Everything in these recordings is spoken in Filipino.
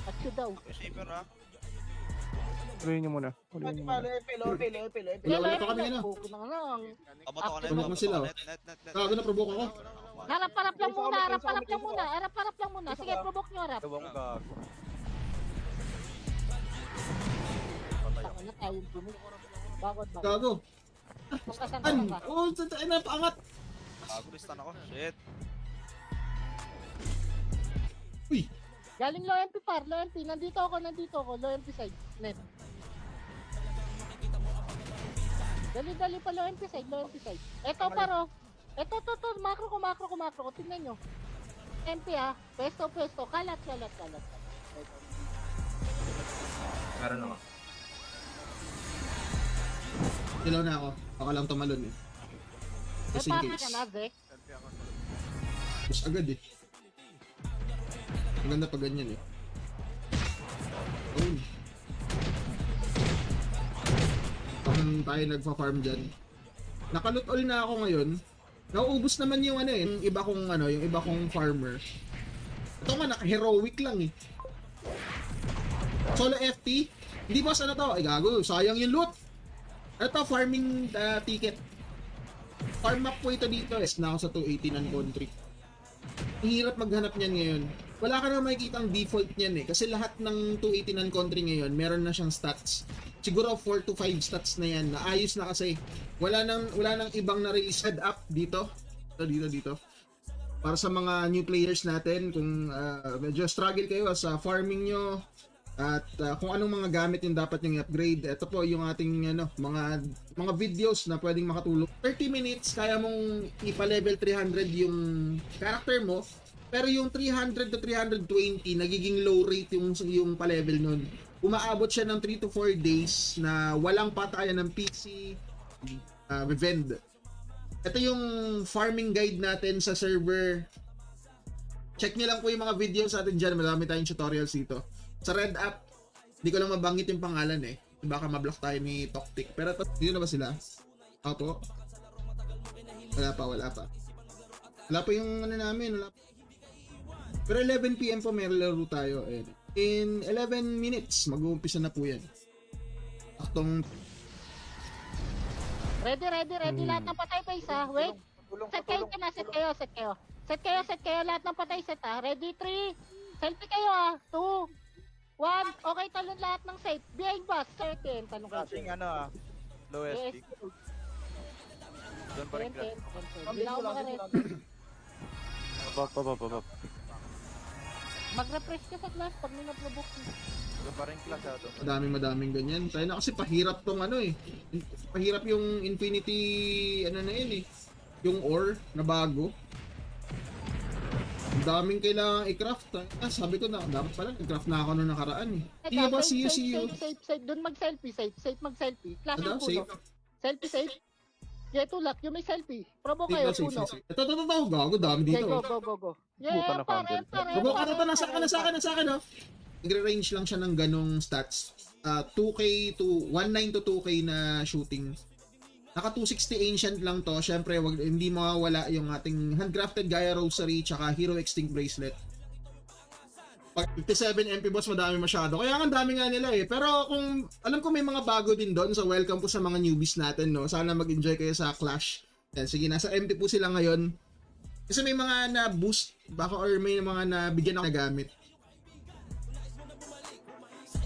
At you daw. Shaper ha. Tuloy nyo muna. Tuloy nyo muna. Wala pa kami ano. Buko na lang. Kamoto ka net. Provoke mo sila, oh. Net. Gago na provoke ako. Harap-harap lang muna, harap-harap lang muna, harap-harap lang muna. Sige, provoke nyo harap. Tawang gago. Taka na tayo dumi. Bagod. Gago. Pagkasan An! ka. Oh, tatay na paangat. Bago listan ako. Shit. Uy! Galing low MP par, low MP. Nandito ako, low MP side. Net. Dali-dali pa low MP side. Eto paro. Eto, makro ko. Tingnan nyo. MP ha. Pesto. Kalat. Meron ako. Ilaw na ako. Ako lang tumalon eh. May Just in pake case. ka na, Zek. Mas agad eh. Maganda pa ganyan eh. Oh. Kung tayo nagpa-farm dyan. Nakalot all na ako ngayon. Nauubos naman yung ano eh. Yung iba kong farmer. Ito nga, naka-heroic lang eh. Solo FT. Hindi boss ano to? Ay gago, sayang yung loot. Ito, farming ticket. Farm map po ito dito. Yes, na ako sa 280 ng country. Ang hirap maghanap niyan ngayon. Wala ka na makikita ang default niyan eh. Kasi lahat ng 280 ng country ngayon, meron na siyang stats. Siguro 4 to 5 stats na yan. Naayos na kasi. Wala nang ibang na-release head up dito. Dito. Para sa mga new players natin, kung medyo struggle kayo sa farming nyo, at kung anong mga gamit yung dapat yung upgrade, ito po yung ating mga videos na pwedeng makatulong. 30 minutes kaya mong ipa-level 300 yung character mo, pero yung 300 to 320 nagiging low rate yung pa-level nun. Umaabot siya ng 3 to 4 days na walang patayan ng PC vend. Ito yung farming guide natin sa server. Check nyo lang po yung mga videos natin dyan. Marami tayong tutorials dito. Sa Red App, hindi ko lang mabanggit yung pangalan eh. Baka mablock tayo ni Toktik. Pero dito na ba sila? Opo. Wala pa. Wala pa yung ano namin. Wala pa. Pero 11 PM po may laro tayo. In 11 minutes, mag-uumpisa na po yan. Aktong Ready. Lahat ng patay pa isa. Wait. Set kayo. Set kayo. Lahat ng patay set ha. Ready, 3. Selfie kayo ha. 2. 1. Okay, talon lahat ng safe. Behind bus. Certain. Talon kayo. Flashing ano ah. Low Yes. SP. Doon pa rin class. Hindi na ako makaret. Pabab. Mag-refresh ka sa class pag may na-provoke mo. Doon pa rin class ah. madaming ganyan. Tayo na kasi pahirap tong ano eh. Pahirap yung Infinity ano na yun eh. Yung ore na bago. Ang daming kailangan i-craft. Sabi ko na, dapat pala i-craft na ako nung nakaraan eh. See you ba? See you. Safe. Doon mag-selfie. Safe mag-selfie. Class Ano? ang Safe? puno. Selfie. Yeah, tulak. Yung may selfie. Provoke kayo, Safe. puno. Ito. Gago, dami Okay, dito. go. Puta Yeah, na pare. Provoke ka na, nasa akin oh. Nagre-range lang siya ng ganong stats. 2K to 19 to 2K na shooting. Naka 260 ancient lang to. Syempre, hindi mawawala yung ating handcrafted Gaia Rosary tsaka Hero Extinct Bracelet. Pag 57 MP boss, madami masyado. Kaya ang dami nga nila eh. Pero kung alam ko may mga bago din doon, so welcome po sa mga newbies natin, no. Sana mag-enjoy kayo sa Clash. Yan, sige, nasa MP po sila ngayon. Kasi may mga na-boost baka or may mga nabigyan ako na gamit.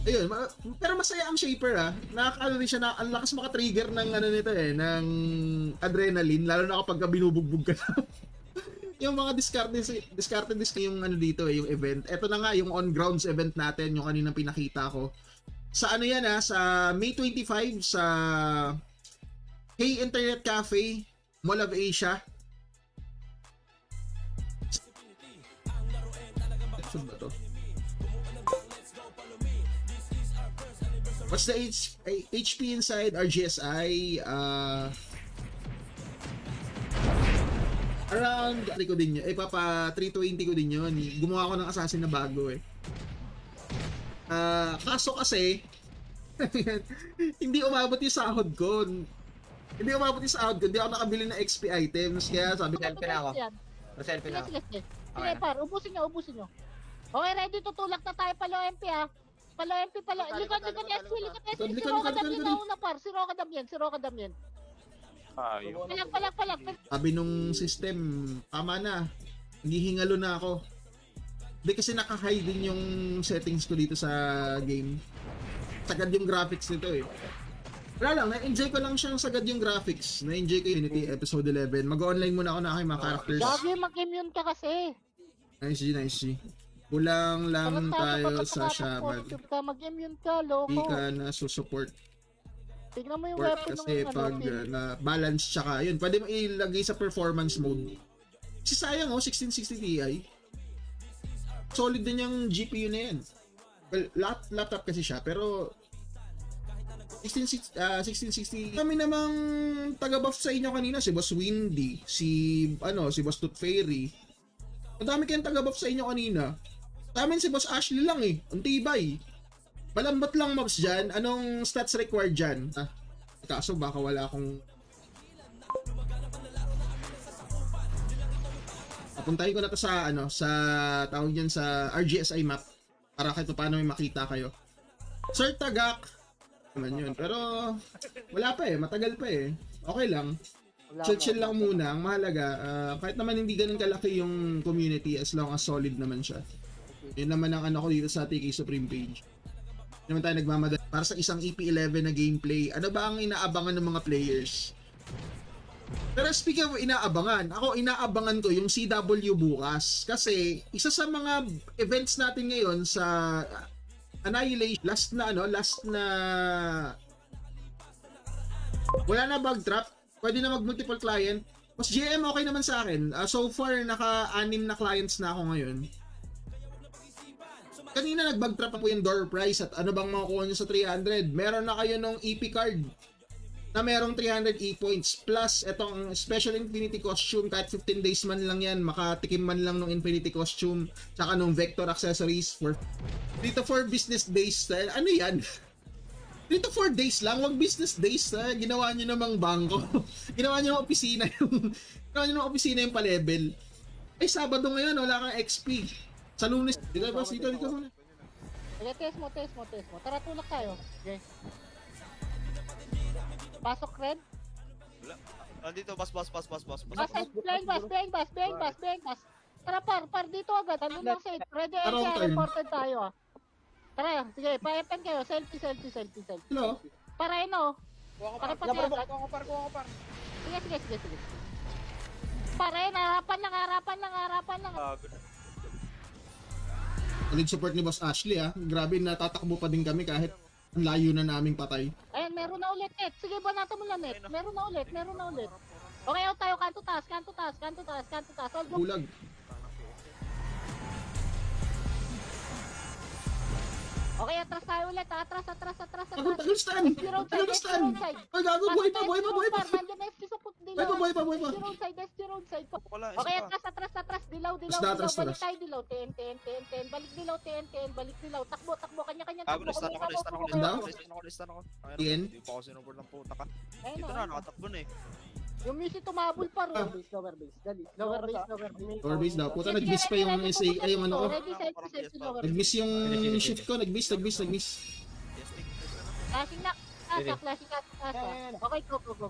Ayun, pero masaya ang Shaper ah. Nakakaano rin siya na ang lakas maka-trigger ng ano nito eh, ng adrenaline lalo na kapag binubugbog ka na. Yung mga discarded yung ano dito eh, yung event. Ito na nga yung on grounds event natin, yung kaninang pinakita ko. Sa ano yan ah, sa May 25 sa Hey Internet Cafe, Mall of Asia. Saan ba to? What's the HP inside RGSI? Around ko din yun. Papa 320 ko din yun. Gumawa ko ng assassin na bago eh. Kaso kasi hindi umabot yung sahod ko. Hindi ako nakabili ng XP items. Kaya sabi ko, Selfie na ako. Selfie na ako. Sige. Sige, par. Ubusin nyo. Okay, ready, tutulak na tayo palo MP ah. Palo MP, palo. Likod, likod, SC, likod, SC. Si Roka Damien na una par. Si Roka Damien. Ayaw. Palag. Sabi nung system, tama na. Naghihingalo na ako. Hindi kasi naka-high din yung settings ko dito sa game. Sagad yung graphics nito eh. Wala lang, na-enjoy ko lang siyang sagad yung graphics. Na-enjoy ko Unity Episode 11. Mag-online muna ako na aking mga characters. Gagi, mag-immune ka kasi. Nice G. Kulang lang tayo sa shaman. Mag-immune ka, Hindi loko. ka na susupport Tignan mo yung work weapon kasi pag na-balance tsaka yun, pwede mo ilagay sa performance mode. Kasi sayang 1660 Ti. Solid din yung GPU na yan. Well, laptop kasi siya, pero 1660. Kami namang taga-buff sa inyo kanina, si Boss Windy, si Boss Tooth Fairy. Madami kayong taga-buff sa inyo kanina. Sa amin si Boss Ashley lang eh. Ang tibay. Malambot lang mobs dyan. Anong stats required dyan? Kaso baka wala akong... Papuntahin ko na to sa sa tawag niyan sa RGSI map para kahit paano may makita kayo. Sir Tagak naman yun. Pero wala pa eh, matagal pa eh. Okay lang. Chill lang muna. Ang mahalaga, kahit naman hindi ganun kalaki yung community as long as solid naman siya. Yun naman ang ko dito sa TK Supreme page. Hindi naman tayo nagmamadali. Para sa isang EP11 na gameplay, ano ba ang inaabangan ng mga players? Pero speaking of inaabangan, ako inaabangan ko yung CW bukas. Kasi isa sa mga events natin ngayon sa Annihilation, last na wala na bug trap, pwede na mag multiple client. Mas GM okay naman sa akin. So far naka-6 na clients na ako ngayon. Kanina nag-bug trap po yung door prize at ano bang makukuha nyo sa 300. Meron na kayo ng EP card na merong 300 E-points plus etong special Infinity Costume, kahit 15 days man lang yan, makatikim man lang ng Infinity Costume tsaka ng Vector accessories for 3 to 4 business days. Ano yan? 3 to 4 days lang, wag business days. Ginawa nyo namang bangko. Ginawa nyo ng opisina yung pa-level. Sabado ngayon, wala kang XP. Sa Lunes, dito muna. Okay, test mo. Tara, tulak tayo. Okay. Pasok, Red. Wala. Andito, bas. Playing bus. Tara, par, dito agad. Ano lang safe. Ready, Around turn. reported tayo ah. Tara, sige, pa-epen kayo. Selfie. Hello? Para ino. Pakipatay agad. Kuha ko par. Sige. Pare, harapan lang. Solid support ni Boss Ashley Grabe, natatakbo pa din kami kahit ang layo na naming patay. Ayan, meron na ulit, net. Sige, banata mo lang, net. Meron na ulit. Okay, out tayo. Kanto taas. Hold mo. Bulag. Okay, atras tayo ulit. Atras. Tagal stand! Ay, gago, buhay pa! Nandiyan na SQ sa put. Buhay pa! SQ roadside. Wala, Okay, isa pa. atras. Dilaw. Atras. Balik tayo, dilaw. TN. Balik dilaw. Takbo. Kanya-kanya Gago, takbo. na-stun ako. Stun ako? Ayun, TN? Hindi pa ako sinuport ng puta ka. Ayun, Dito na, nakatakbo na eh. Yung music tumabol pa rin. Lower base. Dali. Lower base daw. Puta, nag-miss pa yung SA, ay yung ano ko. Ready, selfie, lower base. Nag-miss yung shift ko, nag-miss. Testing. Flashing na. Flashing ka. Okay, go. 40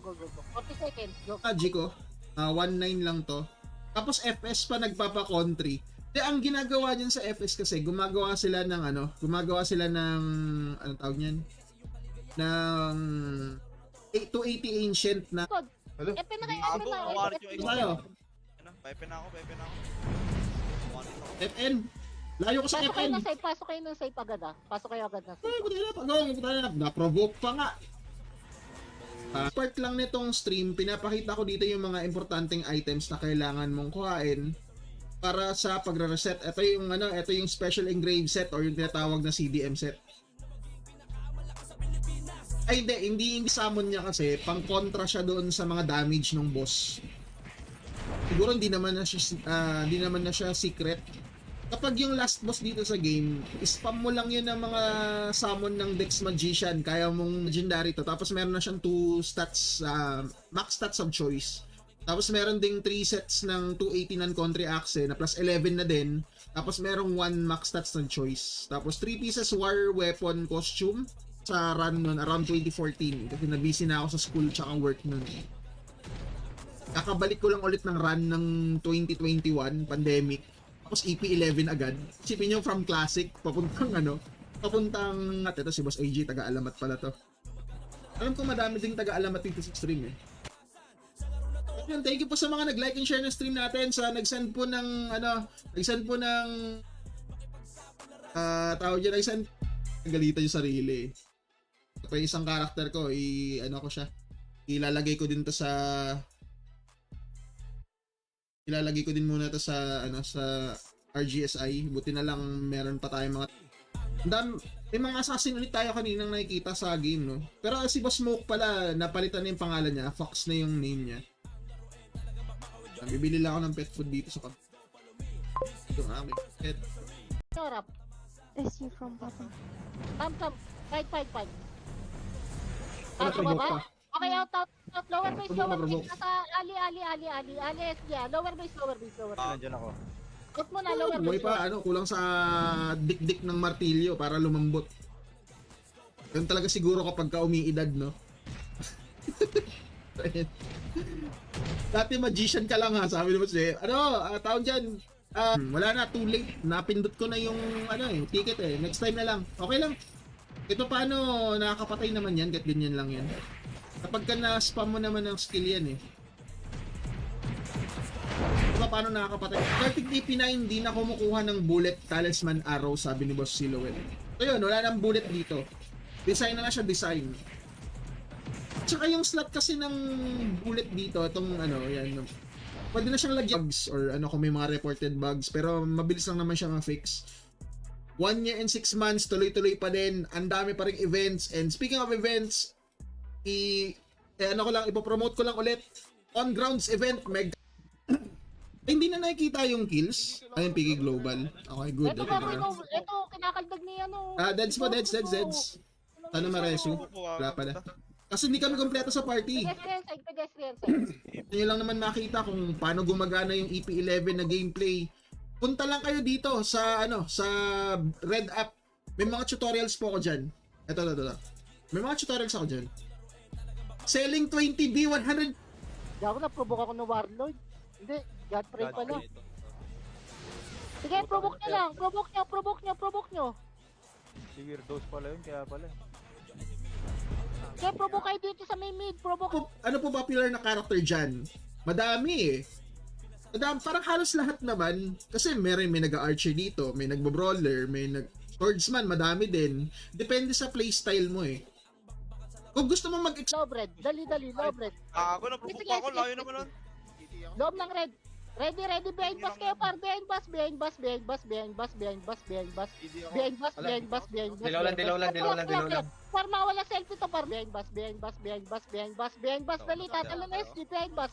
seconds, go. G ko, 1.9 lang to. Tapos FS pa nagpapa-country. Ang ginagawa dyan sa FS kasi, gumagawa sila ng anong tawag niyan? Ng 280 ancient na. Hello? Epe na kayo, Gago, nawarit yung Ito tayo. Pepe na ako. Nawarit ako. FN. Layo ko sa FN. Pasok kayo ng safe agad Pasok kayo agad na safe. Ay, puta na. Na-provoke pa nga. Part lang nitong stream, pinapakita ko dito yung mga importanteng items na kailangan mong kuhain para sa pagre-reset. Ito yung special engrave set or yung tinatawag na CDM set. Ay hindi summon niya kasi pang kontra siya doon sa mga damage ng boss. Siguro hindi naman na siya secret. Kapag yung last boss dito sa game, spam mo lang yun ng mga summon ng Dex Magician, kaya mong legendary to. Tapos meron na siyang 2 stats, max stats of choice. Tapos meron ding 3 sets ng 280 non-country axe na plus 11 na din. Tapos merong 1 max stats ng choice. Tapos 3 pieces war weapon costume sa run nun around 2014 kasi na-busy na ako sa school tsaka work nun. Kakabalik ko lang ulit ng run ng 2021 pandemic. Tapos EP11 agad. Isipin nyo from classic papuntang ito si Boss AJ taga-alamat pala to. Alam ko madami ding taga-alamat dito sa stream eh. Yun, thank you po sa mga nag-like and share ng stream natin, sa nag-send po ng tawag dyan, nag-send galitan yung sarili. Ito yung isang karakter ko, ko siya. Ilalagay ko din muna to sa sa RGSI. Buti na lang meron pa tayong mga may mga assassin ulit tayo kaninang nakikita sa game, no? Pero si Boss Smoke pala, napalitan na yung pangalan niya, Fox na yung name niya. Bibili lang ako ng pet food dito sa ito nga, may pet. Sarap. SU from bottom. Tam. Fight. Ano, provoke pa? Okay, out. Lower base. Provoke. Nasa ali, SG. Lower base. Nandiyan ako. Out mo na, lower Buhay base. pa, kulang sa dik-dik ng martilyo para lumambot. Ganun talaga siguro kapag ka umiidad, no? Dati magician ka lang ha, sabi naman siya. Tawag dyan, wala na, too late. Napindot ko na yung ticket eh. Next time na lang. Okay lang. Ito paano, nakakapatay naman yan, kahit ganyan lang yan. Kapag ka na-spam mo naman ng skill yan eh. Diba paano nakakapatay? Kartik DP9, hindi na kumukuha ng bullet talisman arrow, sabi ni Boss Silhouette. So yun, wala nang bullet dito. Design na siya, design. Tsaka yung slot kasi ng bullet dito, itong yan. Pwede na siyang lagyan bugs or kung may mga reported bugs, pero mabilis lang naman siya ma-fix. 1 year and 6 months, tuloy-tuloy pa din. Ang dami pa ring events. And speaking of events, ipopromote ko lang ulit. On Grounds event, hindi na nakikita yung kills. Ayun, PK Global. Okay, good. Ito kinakaldag ni Deads. Sana ma-resu. Wala pala. Kasi hindi kami kompleto sa party. Pedestrian side. Nyo lang naman makita kung paano gumagana yung EP11 na gameplay. Punta lang kayo dito sa sa Red App. May mga tutorials po ako dyan. Ito. May mga tutorials ako dyan. Selling 20B 100. Gago na, provoke ako ng Warlord. Hindi, Godfrey pala. Sige, provoke nyo lang. Provoke nyo. Si Weirdos pala yun, kaya pala. Sige, provoke kayo dito sa may mid. Provoke. Ano po popular na character dyan? Madami eh. Parang halos lahat naman. Kasi may nag-archer dito, may nagbo-brawler, may swordsman, madami din. Depende sa playstyle mo eh. Kung gusto mo Low bread. Dali, low bread. Ako na, provoke ako, layo naman nun. Loob ng red. Ready, behind bus kayo par. Behind bus. Dilaw lang. Par mawala selfie to par. Behind bus. Dali, tatalo na SG. Behind bus.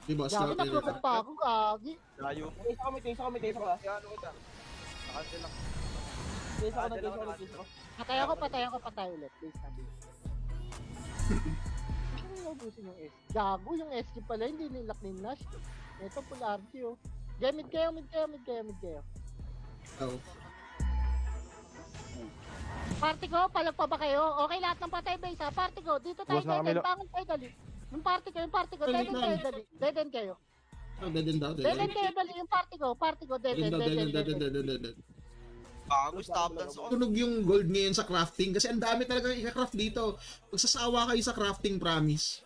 Diba? Gago na, provoke pa ako. Gagi. Layo. Taste ako. Ano kita? Nakansel lang. Taste ako. Patay ulit. Please, sabi. Ano yung ubusin yung SG? Gago yung SG pala. Hindi nilak ni Nash. Ito, polarity oh. Mid kayo. Oh. Party ko, palag pa ba kayo? Okay, lahat ng patay base ha. Party ko, dito tayo, Boss, nakamilo. bangon tayo, dali. Yung party ko, dead end kayo, dali. Dead end kayo. Dead Dali, yung party ko, dead end. Bago, stop dance on. Tunog yung gold ngayon sa crafting kasi ang dami talaga i-craft dito. Magsasawa kayo sa crafting, promise.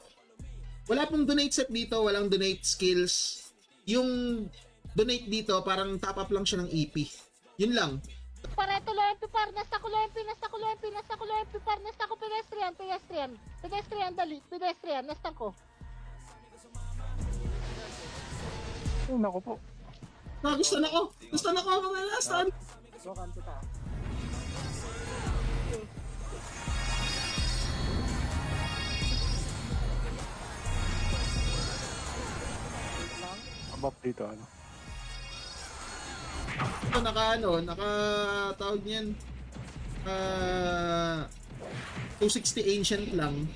Wala pong donate set dito, walang donate skills. Yung donate dito, parang top up lang siya ng EP. Yun lang. Pareto lo MP par, nasta ko par, nasta ko pedestrian, dali, nasta ko. Oh, naku po. Gusto na ko, mga last time. Welcome to ta. Above dito, ano? Ito tawag niyan. 260 ancient lang.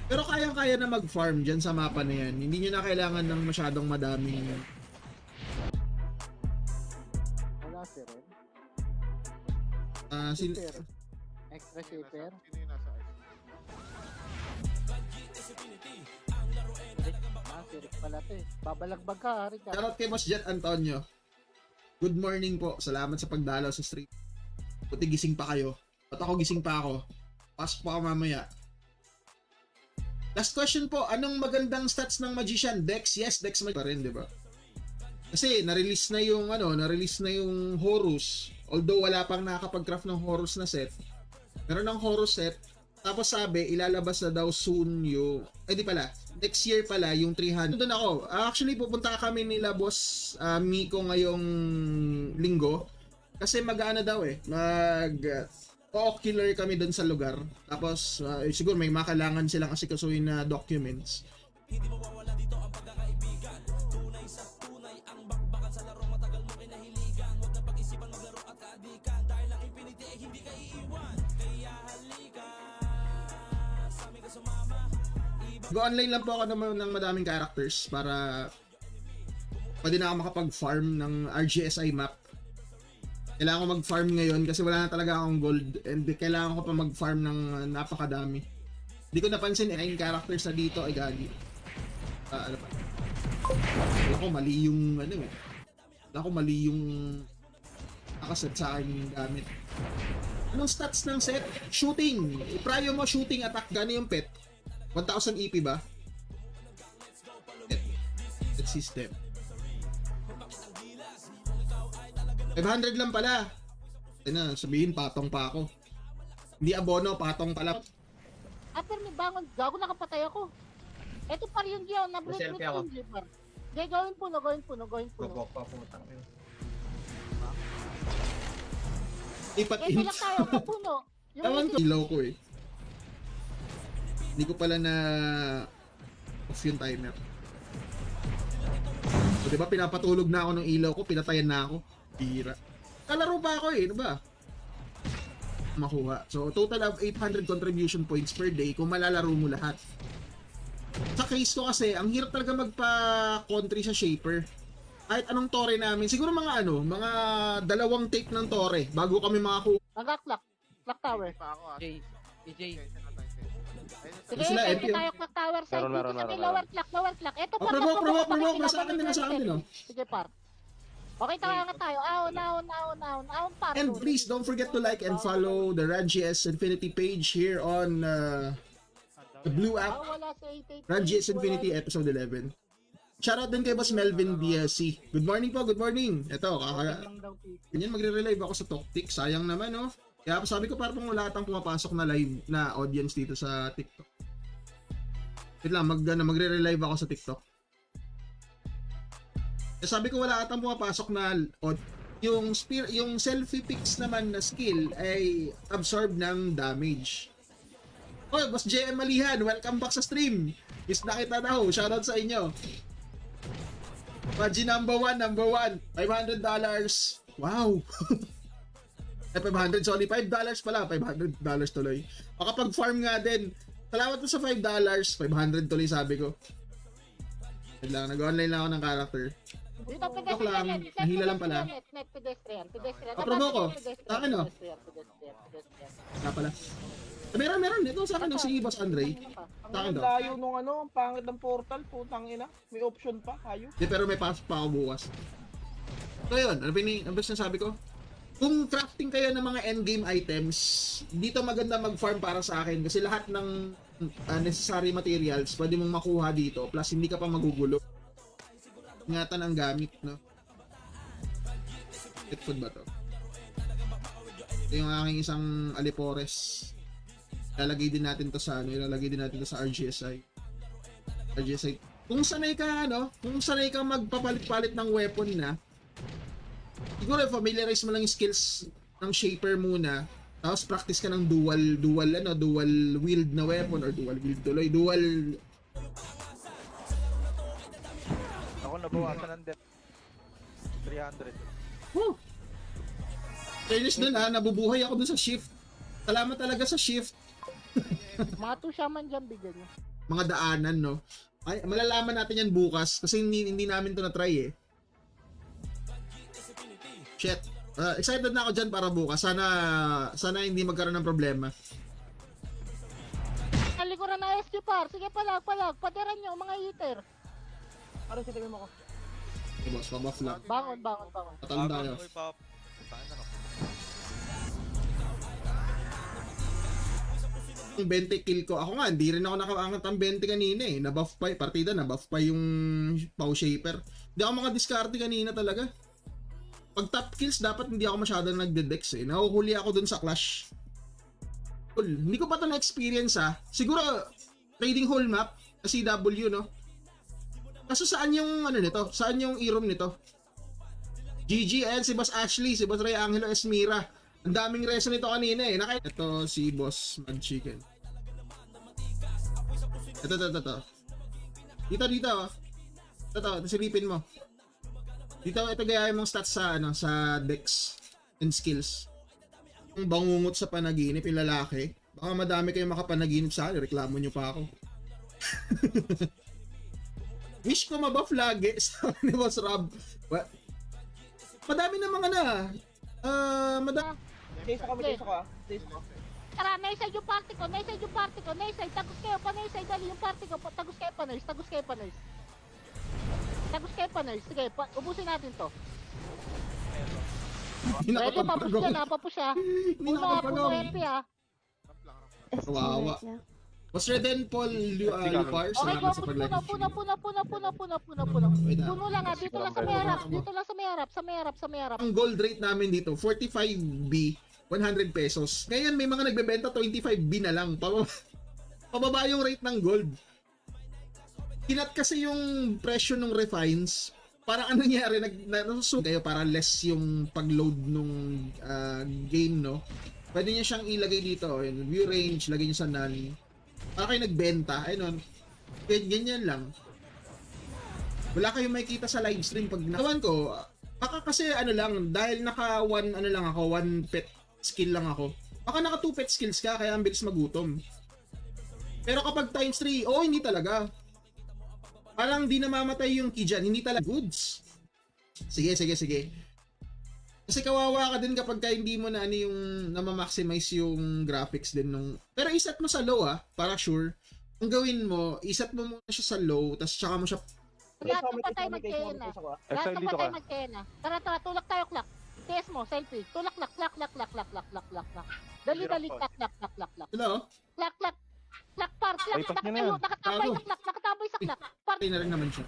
Pero kayang-kaya na mag-farm dyan sa mapa na yan. Hindi nyo na kailangan ng masyadong madaming... Wala si Ren. Sin- Extra shaper. Si Rick pala to eh. Babalagbag ka, Rick. Shoutout kay Boss Jet Antonio. Good morning po. Salamat sa pagdalaw sa stream. Buti gising pa kayo. At ako gising pa ako. Pasok pa ako mamaya. Last question po. Anong magandang stats ng Magician? Dex? Yes, Dex pa rin, di ba? Kasi na-release na yung Horus. Although wala pang nakakapag-craft ng Horus na set. Meron ng Horus set. Tapos sabi, ilalabas na daw soon yung... di pala. Next year pala, yung 300. Doon ako. Actually, pupunta kami nila Boss Miko ngayong linggo. Kasi mag-ano daw ocular kami doon sa lugar. Tapos, siguro may makailangan silang asikasuhin na documents. Go online lang po ako ng madaming characters para pwede na ako makapag-farm ng RGSI map. Kailangan ko mag-farm ngayon kasi wala na talaga akong gold and kailangan ko pa mag-farm ng napakadami. Hindi ko napansin 9 characters na dito ay gagi. Ano pa? Wala ko mali yung nakaset sa akin yung gamit. Anong stats ng set? Shooting. Prior mo shooting attack. Gano yung pet? 1,000 EP ba? Pet system. 500 lang pala. Ano, sabihin patong pa ako. Hindi abono, patong pala. After may bangon, gago nakapatay ako. Ito pa rin yun, na-blood Selfie ako. yung Jeeper. Hindi, gawin puno. Gugok pa putang yun. Ipat Ito lang tayo, puno. Ewan ko. Ilaw ko eh. Hindi ko pala na off yung timer. So, diba pinapatulog na ako ng ilaw ko, pinatayan na ako. Bira. Kalaro pa ako eh, ano ba? Makuha. So, total of 800 contribution points per day kung malalaro mo lahat. Sa case ko kasi, ang hirap talaga magpa-country sa Shaper. Kahit anong tore namin, siguro mga dalawang take ng tore bago kami makakuha. Clock tower. EJ. Sige, Sila, pwede MP. tayo clock tower side. Meron, Dito meron, sa may meron. lower clock. Ito pa, Provoke. Nasa akin din, oh. Sige, par. Okay, tayo nga tayo. Ahon, par. And please don't forget to like and follow the RadGS Infinity page here on the Blue app, Wala sa 88. RadGS Infinity episode 11. Shoutout din kay Boss Melvin DSC. Good morning po, good morning. Ito, ganyan magre-relive ako sa Toktik. Sayang naman, no? Kaya sabi ko parang wala atang pumapasok na live na audience dito sa TikTok. Wait lang, magre-relive ako sa TikTok. Kaya sabi ko wala atang pumapasok na yung selfie pics naman na skill ay absorb ng damage. Oh, Boss JM Malihan, welcome back sa stream. Is na kita daw, shoutout sa inyo. Pudgy number one, $500. Wow. 500, sorry, $5 pala, $500 tuloy. Makapag-farm nga din. Salamat po sa $5, 500 tuloy sabi ko. Wait lang, nag-online lang ako ng character. Dito, Joke lang, nahila lang pala. Net pedestrian. Papromo ko. Sa akin, oh. Wala pala. Meron. Ito sa akin, si Boss Andre. Sa akin Ang daw. layo nung ang pangit ng portal, putang ina. May option pa, hayo. Di, pero may pasok pa ako bukas. So yun, ano ba sinasabi ko? Kung crafting kayo ng mga endgame items, dito maganda mag-farm para sa akin kasi lahat ng necessary materials pwede mong makuha dito plus hindi ka pa magugulo. Ingatan ang gamit, no? Pet food ba to? Ito yung aking isang alipores. Ilalagay din natin to sa RGSI. Kung sanay ka magpapalit-palit ng weapon na, siguro familiarize mo lang yung skills ng Shaper muna, tapos practice ka ng dual wield na weapon or dual Ako nabawasan ng death. 300. Woo! Fairness dun nabubuhay ako dun sa shift. Salamat talaga sa shift. Mga 2 shaman dyan, bigyan nyo. mga daanan, no? Ay, malalaman natin yan bukas kasi hindi namin to na-try eh. Shit. Excited na ako dyan para bukas. Sana hindi magkaroon ng problema. Nalikuran na SQ par. Sige palag. Padiran nyo mga hitter. Ano sa tingin mo ko? Okay, boss, pabuff lang. Bangon. Patalon tayo. Uy, pap. Tangin na, no. Yung 20 kill ko. Ako nga, hindi rin ako nakaangat ang 20 kanina eh. Nabuff pa, partida, nabuff pa yung Pau Shaper. Hindi ako makadiskarte kanina talaga. Pag top kills, dapat hindi ako masyadong nagde-dex eh. Nahuhuli ako dun sa clash. Cool. Hindi ko pa ito na-experience ha. Siguro, trading hall map, CW, no? Kaso saan yung, ano nito? Saan yung e-room nito? GG, ayan si Boss Ashley, si Boss Ray Angelo Esmira. Ang daming reso nito kanina eh. Ito si Boss Mad Chicken. Ito. Dito. Ito, silipin mo. Ito gayahin mong stats sa sa dex and skills. Ang bangungot sa panaginip yung lalaki. Baka madami kayong makapanaginip sa akin, reklamo nyo pa ako. Wish ko mabuff lagi sa ni Boss Rob. What? Madami namang Chase ako, chase ako ah. Chase ako. Tara, naisay yung party ko. Naisay, tagos kayo, panaysay, dali yung party ko. Tagos kayo, panays. Sige, ubusin natin to. Hindi Ready, papus nakapagawa. yan, papus siya. Hindi Puno nakapagawa. MP ha. SQ Kawawa. right now. Boss Reden Paul Lupar, Okay, salamat sa go, pag-like. puno. Wait na. Puno lang ha, dito lang sa may harap. Ang gold rate namin dito, 45B, 100 pesos. Ngayon may mga nagbebenta 25B na lang. Pababa yung rate ng gold. Kinat kasi yung presyo ng refines. Parang ano nangyari, nasusunod kayo para less yung pag-load nung game, no? Pwede niya siyang ilagay dito, yun, view range, lagay niyo sa none. Para kayo nagbenta, ayun, ganyan lang. Wala kayong makikita sa live stream pag nawan ko. Baka kasi ano lang, dahil naka one pet skill lang ako. Baka naka 2 pet skills ka, kaya ang bilis magutom. Pero kapag times 3, hindi talaga. Parang di namamatay yung key dyan, hindi talaga goods. Sige. Kasi kawawa ka din kapag hindi mo na yung namamaximize yung graphics din nung... Pero iset mo sa low para sure. Ang gawin mo, iset mo muna siya sa low, tapos tsaka mo siya... Lahat ng patay magkena. Lahat ng patay magkena. Tara, tulak tayo, clock. TS mo, selfie. Tulak, clock. Dali, clock. Hello? Clock, par. Nakatabay sa clock. Par. Patay na rin naman siya.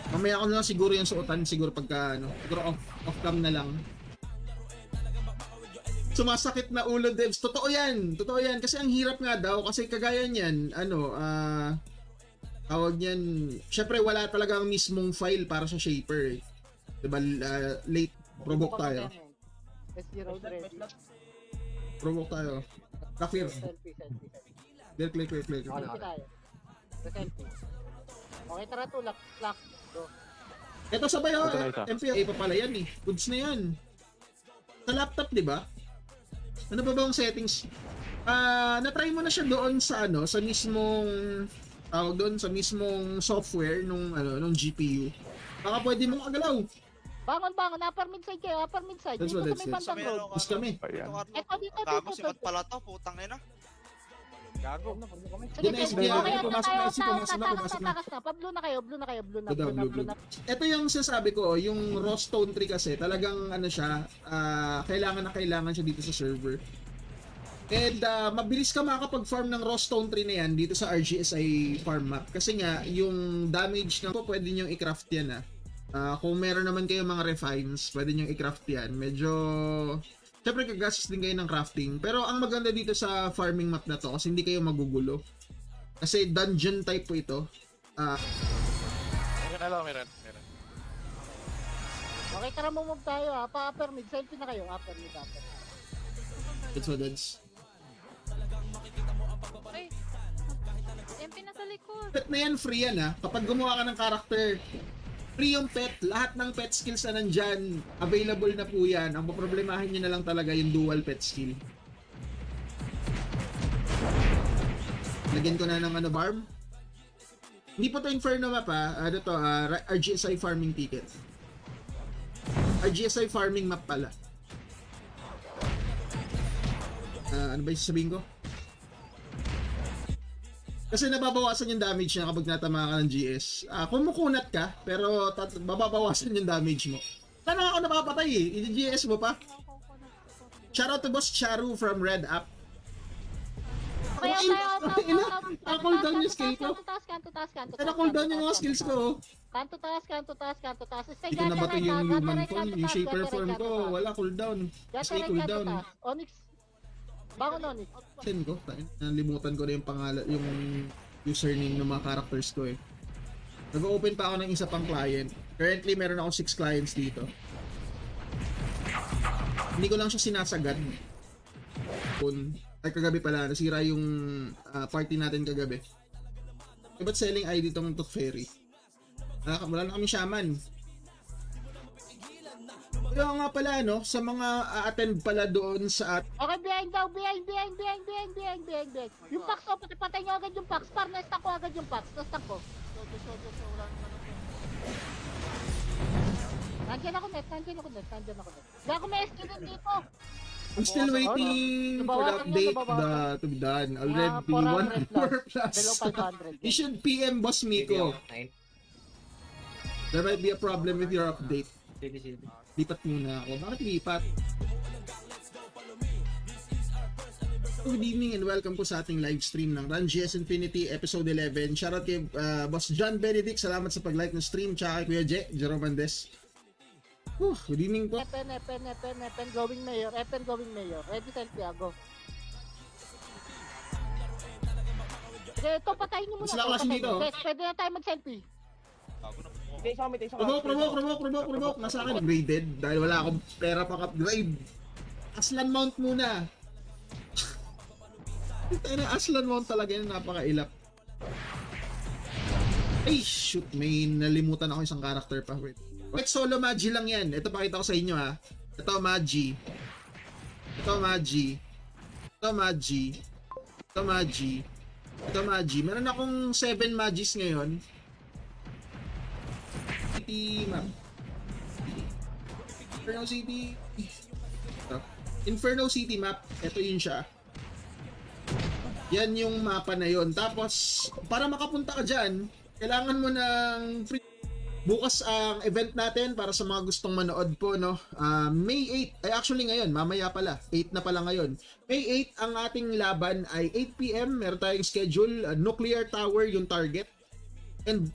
Mamaya ko na lang siguro yung suotan, siguro pagka siguro off cam na lang. Sumasakit na ulo, devs. Totoo yan kasi ang hirap nga daw kasi kagaya niyan, tawag niyan, syempre wala talagang mismong file para sa shaper. Diba, late provoke tayo. Provoke tayo. Kafir. Selfie. Click. Selfie tayo. Selfie. Okay, tara, tulak, clock. Go. Ito sabay MPA pa pala yan eh. Goods na yan. Sa laptop, di ba? Ano ba bang settings? Na-try mo na siya doon sa sa mismong tawag doon sa mismong software nung GPU. Baka pwede mong agalaw. Bangon. Upper mid-side kayo, upper mid-side. That's Dito what sa it may says. bandang road. Bus kami. Dito. Gago, sikat pala to, putang ina. Gago. Sige, Doon na sige, SBI. okay, Pumasok na, pumasok na. takas na. Pa-blue na kayo, blue na. Ito yung sinasabi ko, yung raw stone tree kasi talagang siya, kailangan siya dito sa server. And mabilis ka makakapag-farm ng raw stone tree na yan dito sa RGSI farm map. Kasi nga, yung damage na pwede nyo i-craft yan kung meron naman kayo mga refines, pwede nyo i-craft yan. Medyo... Siyempre kagastos din kayo ng crafting. Pero ang maganda dito sa farming map na to kasi hindi kayo magugulo. Kasi dungeon type po ito. Meron. Okay, tara mo move tayo pa-upper mid. Selfie na kayo, upper mid. That's what that's. Ay, MP na sa likod. Bet na yan, free yan Kapag gumawa ka ng character, Free yung pet, lahat ng pet skills na nandyan, available na po yan. Ang poproblemahin nyo na lang talaga yung dual pet skill. Lagyan ko na ng ano, farm. Hindi po to Inferno map ha. Ano to, RGSI farming ticket. RGSI farming map pala. Ano ba yung sasabihin ko? Kasi nababawasan yung damage niya kapag natama ka ng GS. Kumukunat ka, pero mababawasan yung damage mo. Sana ako napapatay eh. I-GS mo pa. Shoutout to Boss Charu from Red App. Okay, Cooldown yung skill ko. Kanto taas. Kaya cooldown yung mga skills ko. Kanto taas. Hindi ko nabatay yung human form. Yung shaper form ko. Wala cooldown. Stay cooldown. Onyx. Bangon Onyx. Send ko. Nalimutan ko na yung pangalan, yung username ng mga characters ko eh. Nag-open pa ako ng isa pang client. Currently, meron ako 6 clients dito. Hindi ko lang siya sinasagad. Ay, kagabi pala. Nasira yung party natin kagabi. Eh, ba't selling ID tong Tooth Fairy? Wala na kami shaman. Kaya nga pala, no? Sa mga attend pala doon sa Okay, behind daw. Behind. Yung Pax, patay nyo agad yung Pax. Par, na-stack ko agad yung Pax. Na-stack ko. Nandiyan ako net. Hindi ako may SQ din dito. I'm still waiting for the update to be done. Already 1 hour plus. Below 500. You should PM Boss Miko. There might be a problem with your update. Lipat muna ako. Bakit lipat? Good evening and welcome po sa ating live stream ng Run GS Infinity Episode 11. Shoutout kay Boss John Benedict. Salamat sa pag-like ng stream. Tsaka kay Kuya Jerome Andes. Good evening po. Epen, going mayor. Ready, selfie, go. Sige, ito, patayin nyo muna. Mas lakas dito. Yes, pwede na tayo mag-selfie. Tay sa amin. Provoke. Nasa akin graded dahil wala akong pera pang upgrade. Aslan mount muna. Aslan mount talaga yun, napakailap. Ay, shoot, may nalimutan ako isang character pa. Wait, solo Magi lang yan. Ito pakita ko sa inyo ha. Ito Magi. Meron akong 7 Magis ngayon. City map. Inferno City map. Ito yun siya. Yan yung mapa na yon. Tapos, para makapunta ka dyan, kailangan mo ng bukas ang event natin para sa mga gustong manood po, no? May 8, ay actually ngayon, mamaya pala, 8 na pala ngayon. May 8, ang ating laban ay 8 PM, meron tayong schedule, nuclear tower yung target. And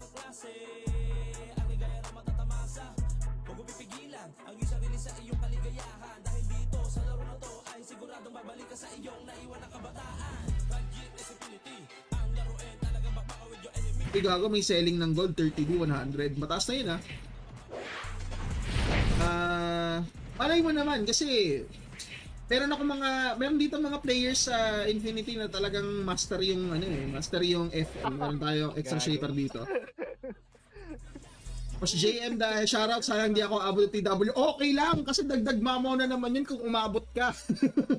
gago, may selling ng gold 30B 100. Mataas na yun ha. Malay mo naman kasi meron dito mga players sa Infinity na talagang master yung FM. Meron tayong extra shaper dito. Tapos JM dahil shoutout, sayang di ako abot ng TW. Okay lang kasi dagdag mamaw na naman yun kung umabot ka.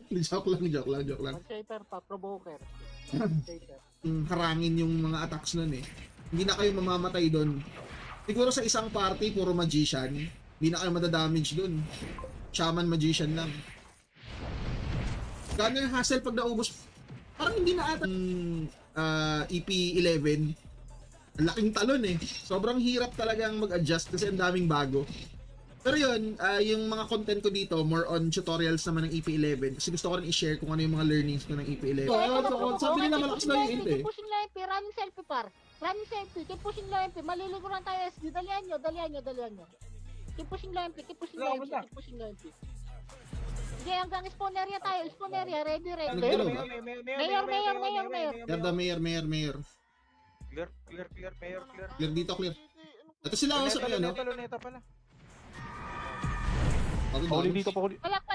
joke lang. Shaper pa, provoker. Harangin yung mga attacks nun eh. Hindi na kayo mamamatay doon. Siguro sa isang party, puro magician. Hindi na kayo madadamage doon. Shaman magician lang. Gano'n yung hassle pag naubos. Parang hindi na ata EP11. Ang laking talon eh. Sobrang hirap talagang mag-adjust kasi ang daming bago. Pero yun, yung mga content ko dito, more on tutorials naman ng EP11. Kasi gusto ko rin i-share kung ano yung mga learnings ko ng EP11. Sabi nila malakas na yung int eh. Keep pushing line, running selfie par. Running selfie, keep pushing line, maliligo lang tayo SG. Dalihan nyo. Keep pushing line, keep pushing line. Sige, hanggang spawn area tayo. Spawn area, ready. Mayor. Mayor. Clear, mayor, clear. Clear dito, clear. Ito sila ako sa ano. Luneta pala. Pauli dito, pauli. Palak.